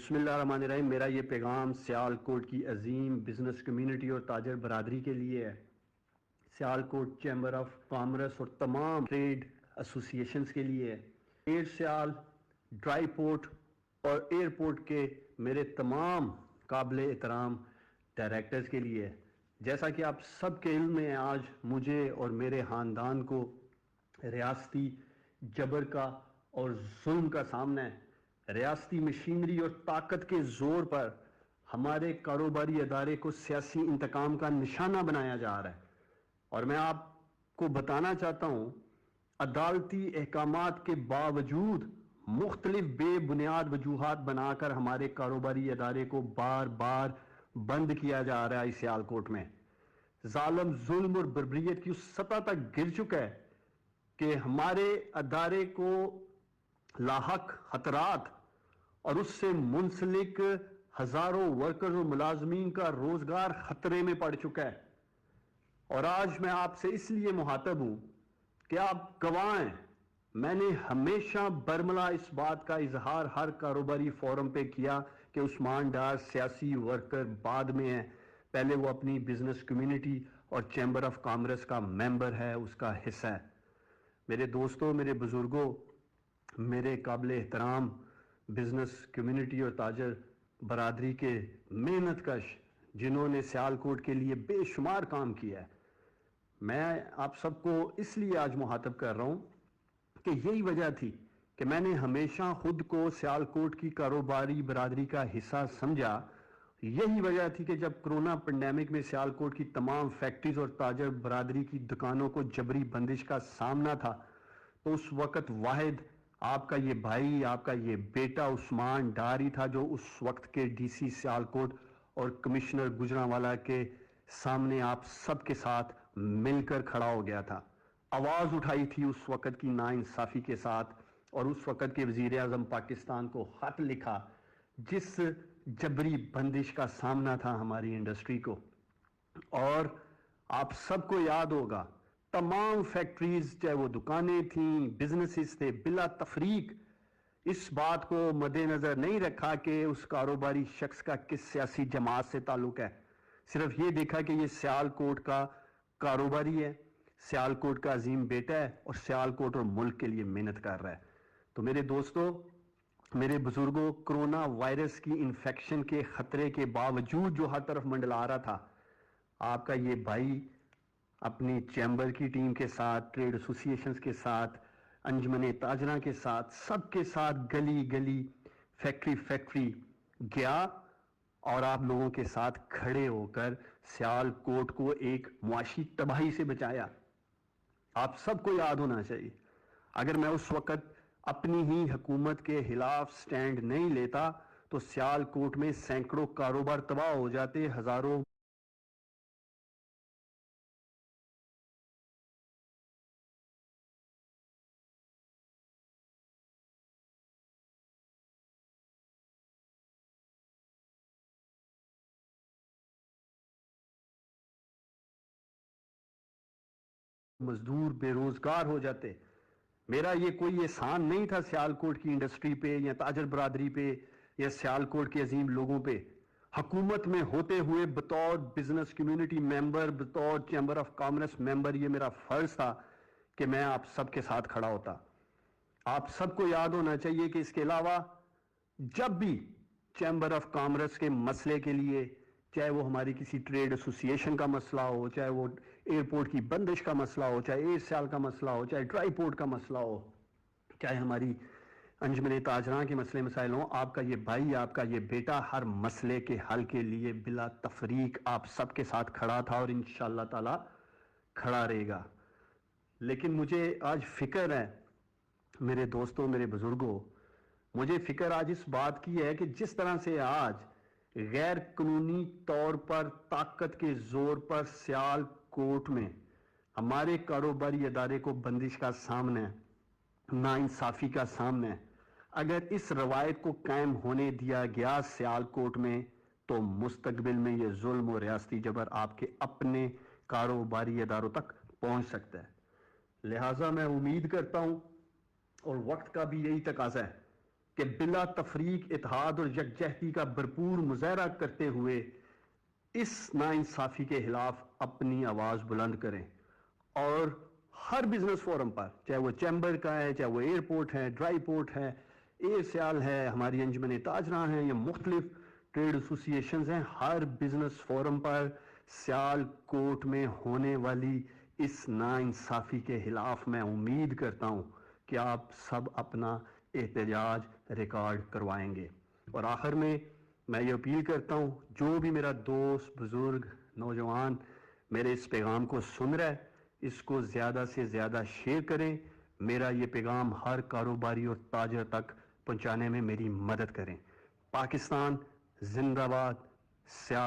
بسم اللہ الرحمن الرحیم. میرا یہ پیغام سیالکوٹ کی عظیم بزنس کمیونٹی اور تاجر برادری کے لیے ہے. سیالکوٹ چیمبر آف کامرس اور تمام ٹریڈ ایسوسیشنز کے لیے ہے. ایئر سیال ڈرائی پورٹ اور ایئرپورٹ کے میرے تمام قابل احترام ڈائریکٹرز کے لیے ہے. جیسا کہ آپ سب کے علم میں آج مجھے اور میرے خاندان کو ریاستی جبر کا اور ظلم کا سامنا ہے. ریاستی مشینری اور طاقت کے زور پر ہمارے کاروباری ادارے کو سیاسی انتقام کا نشانہ بنایا جا رہا ہے. اور میں آپ کو بتانا چاہتا ہوں عدالتی احکامات کے باوجود مختلف بے بنیاد وجوہات بنا کر ہمارے کاروباری ادارے کو بار بار بند کیا جا رہا ہے. اس سیالکوٹ میں ظالم ظلم اور بربریت کی اس سطح تک گر چکا ہے کہ ہمارے ادارے کو لاحق خطرات اور اس سے منسلک ہزاروں ورکرز اور ملازمین کا روزگار خطرے میں پڑ چکا ہے. اور آج میں آپ سے اس لیے مخاطب ہوں کہ آپ گواہ ہیں. میں نے ہمیشہ برملا اس بات کا اظہار ہر کاروباری فورم پہ کیا کہ عثمان ڈار سیاسی ورکر بعد میں ہے، پہلے وہ اپنی بزنس کمیونٹی اور چیمبر آف کامرس کا ممبر ہے، اس کا حصہ ہے. میرے دوستوں، میرے بزرگوں، میرے قابل احترام بزنس کمیونٹی اور تاجر برادری کے محنت کش جنہوں نے سیالکوٹ کے لیے بے شمار کام کیا ہے، میں آپ سب کو اس لیے آج مخاطب کر رہا ہوں کہ یہی وجہ تھی کہ میں نے ہمیشہ خود کو سیالکوٹ کی کاروباری برادری کا حصہ سمجھا. یہی وجہ تھی کہ جب کرونا پینڈیمک میں سیالکوٹ کی تمام فیکٹریز اور تاجر برادری کی دکانوں کو جبری بندش کا سامنا تھا تو اس وقت واحد آپ کا یہ بھائی، آپ کا یہ بیٹا عثمان ڈار ہی تھا جو اس وقت کے ڈی سی سیالکوٹ اور کمشنر گجرانوالہ کے سامنے آپ سب کے ساتھ مل کر کھڑا ہو گیا تھا. آواز اٹھائی تھی اس وقت کی ناانصافی کے ساتھ اور اس وقت کے وزیر اعظم پاکستان کو خط لکھا جس جبری بندش کا سامنا تھا ہماری انڈسٹری کو. اور آپ سب کو یاد ہوگا تمام فیکٹریز، چاہے وہ دکانیں تھیں، بزنسز تھے، بلا تفریق اس بات کو مد نظر نہیں رکھا کہ اس کاروباری شخص کا کس سیاسی جماعت سے تعلق ہے. صرف یہ دیکھا کہ یہ سیالکوٹ کا کاروباری ہے، سیالکوٹ کا عظیم بیٹا ہے اور سیالکوٹ اور ملک کے لیے محنت کر رہا ہے. تو میرے دوستوں، میرے بزرگوں، کرونا وائرس کی انفیکشن کے خطرے کے باوجود جو ہر طرف منڈلا رہا تھا، آپ کا یہ بھائی اپنی چیمبر کی ٹیم کے ساتھ، ٹریڈ ایسوسیشنز کے ساتھ، انجمن تاجرہ کے ساتھ، سب کے ساتھ گلی گلی فیکٹری فیکٹری گیا اور آپ لوگوں کے ساتھ کھڑے ہو کر سیالکوٹ کو ایک معاشی تباہی سے بچایا. آپ سب کو یاد ہونا چاہیے اگر میں اس وقت اپنی ہی حکومت کے خلاف سٹینڈ نہیں لیتا تو سیالکوٹ میں سینکڑوں کاروبار تباہ ہو جاتے، ہزاروں مزدور بے روزگار ہو جاتے. میرا یہ کوئی احسان نہیں تھا سیالکوٹ کی انڈسٹری پہ یا تاجر برادری پہ یا سیالکوٹ کے عظیم لوگوں پہ. حکومت میں ہوتے ہوئے بطور بزنس کمیونٹی ممبر، بطور چیمبر آف کامرس ممبر یہ میرا فرض تھا کہ میں آپ سب کے ساتھ کھڑا ہوتا. آپ سب کو یاد ہونا چاہیے کہ اس کے علاوہ جب بھی چیمبر آف کامرس کے مسئلے کے لیے، چاہے وہ ہماری کسی ٹریڈ ایسوسیشن کا مسئلہ ہو، چاہے وہ ایئرپورٹ کی بندش کا مسئلہ ہو، چاہے ایئر سیال کا مسئلہ ہو، چاہے ڈرائی پورٹ کا مسئلہ ہو، چاہے ہماری انجمن تاجرہ کے مسئلے مسائل ہوں، آپ کا یہ بھائی، آپ کا یہ بیٹا ہر مسئلے کے حل کے لیے بلا تفریق آپ سب کے ساتھ کھڑا تھا اور انشاءاللہ تعالی کھڑا رہے گا. لیکن مجھے آج فکر ہے میرے دوستوں، میرے بزرگوں، مجھے فکر آج اس بات کی ہے کہ جس طرح سے آج غیر قانونی طور پر طاقت کے زور پر سیالکوٹ میں ہمارے کاروباری ادارے کو بندش کا سامنا ہے، ناانصافی کا سامنا ہے، اگر اس روایت کو قائم ہونے دیا گیا سیالکوٹ میں تو مستقبل میں یہ ظلم و ریاستی جبر آپ کے اپنے کاروباری اداروں تک پہنچ سکتا ہے. لہٰذا میں امید کرتا ہوں اور وقت کا بھی یہی تقاضا ہے کہ بلا تفریق اتحاد اور یکجہتی کا بھرپور مظاہرہ کرتے ہوئے اس ناانصافی کے خلاف اپنی آواز بلند کریں اور ہر بزنس فورم پر، چاہے وہ چیمبر کا ہے، چاہے وہ ایئرپورٹ ہے، ڈرائی پورٹ ہے، ایئر سیال ہے، ہماری انجمن تاجراں ہیں یا مختلف ٹریڈ ایسوسیشنز ہیں، ہر بزنس فورم پر سیال کوٹ میں ہونے والی اس ناانصافی کے خلاف میں امید کرتا ہوں کہ آپ سب اپنا احتجاج ریکارڈ کروائیں گے۔ اور آخر میں یہ اپیل کرتا ہوں، جو بھی میرا دوست، بزرگ، نوجوان میرے اس پیغام کو سن رہا ہے، اس کو زیادہ سے زیادہ شیئر کریں، میرا یہ پیغام ہر کاروباری اور تاجر تک پہنچانے میں میری مدد کریں۔ پاکستان زندہ باد، سیال